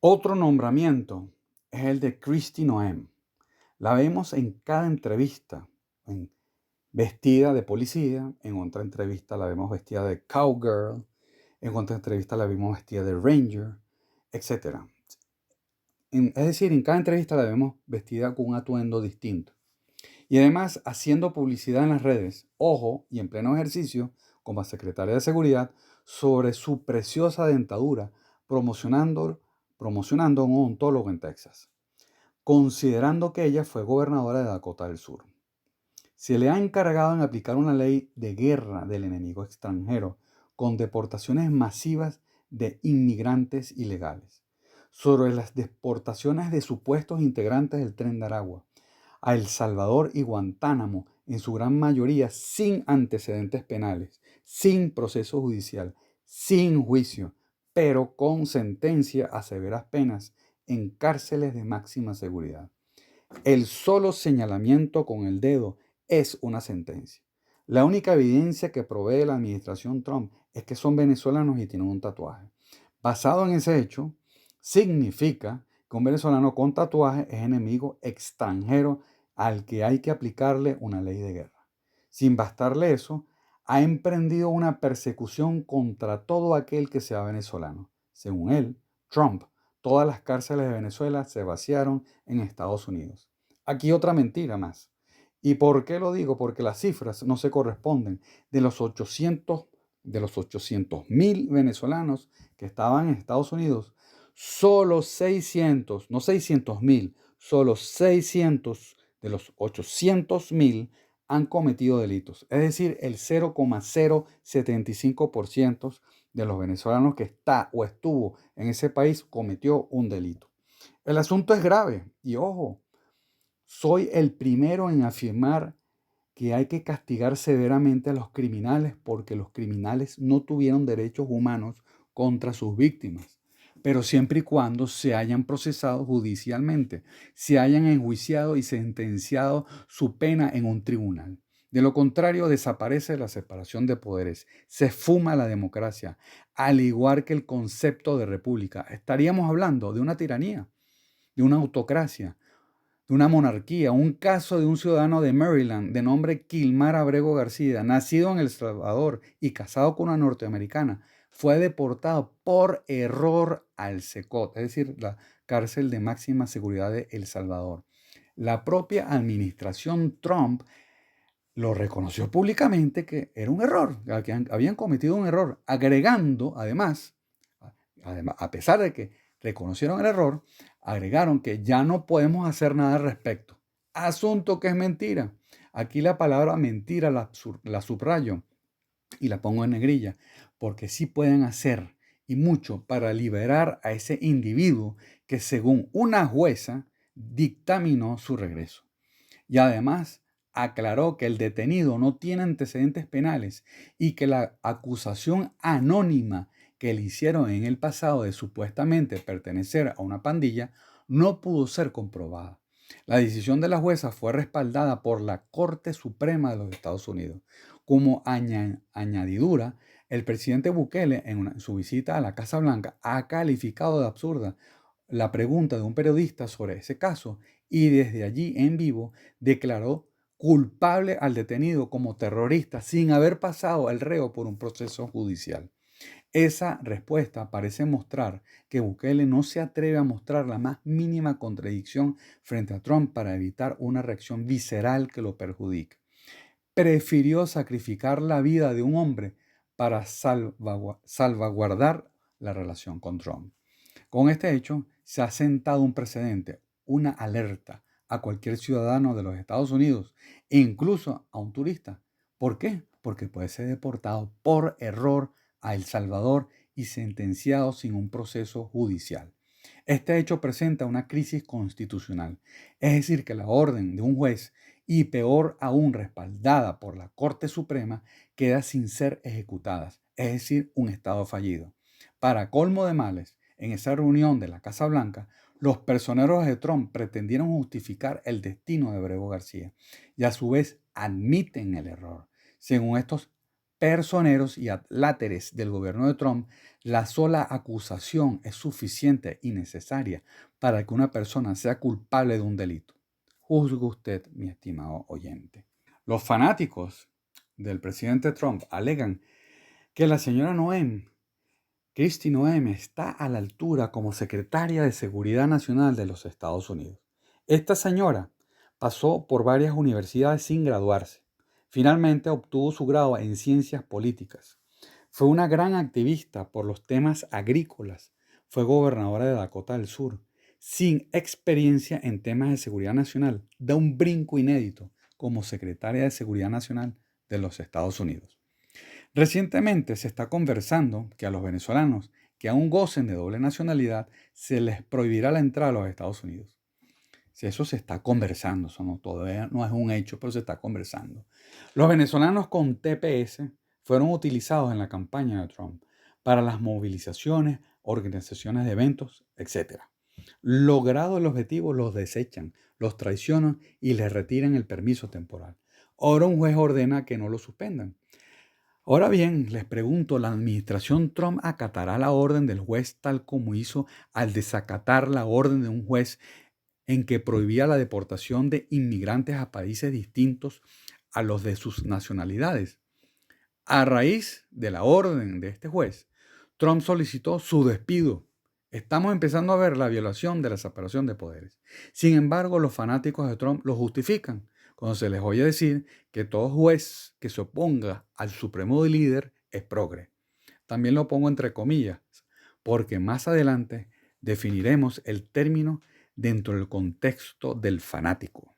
Otro nombramiento es el de Kristi Noem. La vemos en cada entrevista, vestida de policía, en otra entrevista la vemos vestida de cowgirl, en otra entrevista la vemos vestida de ranger, etc. Es decir, en cada entrevista la vemos vestida con un atuendo distinto. Y además haciendo publicidad en las redes, ojo, y en pleno ejercicio, como secretaria de Seguridad, sobre su preciosa dentadura, promocionando a un odontólogo en Texas, considerando que ella fue gobernadora de Dakota del Sur. Se le ha encargado en aplicar una ley de guerra del enemigo extranjero con deportaciones masivas de inmigrantes ilegales, sobre las deportaciones de supuestos integrantes del Tren de Aragua a El Salvador y Guantánamo, en su gran mayoría sin antecedentes penales, sin proceso judicial, sin juicio, pero con sentencia a severas penas en cárceles de máxima seguridad. El solo señalamiento con el dedo es una sentencia. La única evidencia que provee la administración Trump es que son venezolanos y tienen un tatuaje. Basado en ese hecho, significa que un venezolano con tatuaje es enemigo extranjero al que hay que aplicarle una ley de guerra. Sin bastarle eso, ha emprendido una persecución contra todo aquel que sea venezolano. Según él, Trump, todas las cárceles de Venezuela se vaciaron en Estados Unidos. Aquí otra mentira más. ¿Y por qué lo digo? Porque las cifras no se corresponden. De los 800.000 venezolanos que estaban en Estados Unidos, solo 600, no 600.000, solo 600 de los 800.000 han cometido delitos. Es decir, el 0,075% de los venezolanos que está o estuvo en ese país cometió un delito. El asunto es grave y ojo, soy el primero en afirmar que hay que castigar severamente a los criminales porque los criminales no tuvieron derechos humanos contra sus víctimas, pero siempre y cuando se hayan procesado judicialmente, se hayan enjuiciado y sentenciado su pena en un tribunal. De lo contrario, desaparece la separación de poderes, se esfuma la democracia, al igual que el concepto de república. Estaríamos hablando de una tiranía, de una autocracia, de una monarquía. Un caso de un ciudadano de Maryland de nombre Kilmar Abrego García, nacido en El Salvador y casado con una norteamericana, fue deportado por error al SECOT, es decir, la cárcel de máxima seguridad de El Salvador. La propia administración Trump lo reconoció públicamente que era un error, que habían cometido un error, agregando además, a pesar de que reconocieron el error, agregaron que ya no podemos hacer nada al respecto. Asunto que es mentira. Aquí la palabra mentira la subrayo y la pongo en negrilla, porque sí pueden hacer y mucho para liberar a ese individuo que según una jueza dictaminó su regreso. Y además aclaró que el detenido no tiene antecedentes penales y que la acusación anónima que le hicieron en el pasado de supuestamente pertenecer a una pandilla no pudo ser comprobada. La decisión de la jueza fue respaldada por la Corte Suprema de los Estados Unidos. Como añadidura, el presidente Bukele, en su visita a la Casa Blanca, ha calificado de absurda la pregunta de un periodista sobre ese caso y desde allí en vivo declaró culpable al detenido como terrorista sin haber pasado el reo por un proceso judicial. Esa respuesta parece mostrar que Bukele no se atreve a mostrar la más mínima contradicción frente a Trump para evitar una reacción visceral que lo perjudique. Prefirió sacrificar la vida de un hombre para salvaguardar la relación con Trump. Con este hecho se ha sentado un precedente, una alerta a cualquier ciudadano de los Estados Unidos e incluso a un turista. ¿Por qué? Porque puede ser deportado por error a El Salvador y sentenciado sin un proceso judicial. Este hecho presenta una crisis constitucional, es decir, que la orden de un juez, y peor aún respaldada por la Corte Suprema, queda sin ser ejecutadas, es decir, un Estado fallido. Para colmo de males, en esa reunión de la Casa Blanca, los personeros de Trump pretendieron justificar el destino de Abrego García y a su vez admiten el error. Según estos personeros y adláteres del gobierno de Trump, la sola acusación es suficiente y necesaria para que una persona sea culpable de un delito. Juzgue usted, mi estimado oyente. Los fanáticos del presidente Trump alegan que la señora Kristi Noem, está a la altura como secretaria de Seguridad Nacional de los Estados Unidos. Esta señora pasó por varias universidades sin graduarse. Finalmente obtuvo su grado en Ciencias Políticas. Fue una gran activista por los temas agrícolas. Fue gobernadora de Dakota del Sur. Sin experiencia en temas de seguridad nacional, da un brinco inédito como secretaria de Seguridad Nacional de los Estados Unidos. Recientemente se está conversando que a los venezolanos que aún gocen de doble nacionalidad se les prohibirá la entrada a los Estados Unidos. Si eso se está conversando, eso no, todavía no es un hecho, pero se está conversando. Los venezolanos con TPS fueron utilizados en la campaña de Trump para las movilizaciones, organizaciones de eventos, etc. Logrado el objetivo, los desechan, los traicionan y les retiran el permiso temporal. Ahora un juez ordena que no lo suspendan. Ahora bien, les pregunto, ¿la administración Trump acatará la orden del juez tal como hizo al desacatar la orden de un juez en que prohibía la deportación de inmigrantes a países distintos a los de sus nacionalidades? A raíz de la orden de este juez, Trump solicitó su despido. Estamos empezando a ver la violación de la separación de poderes. Sin embargo, los fanáticos de Trump lo justifican cuando se les oye decir que todo juez que se oponga al supremo líder es progre. También lo pongo entre comillas, porque más adelante definiremos el término dentro del contexto del fanático.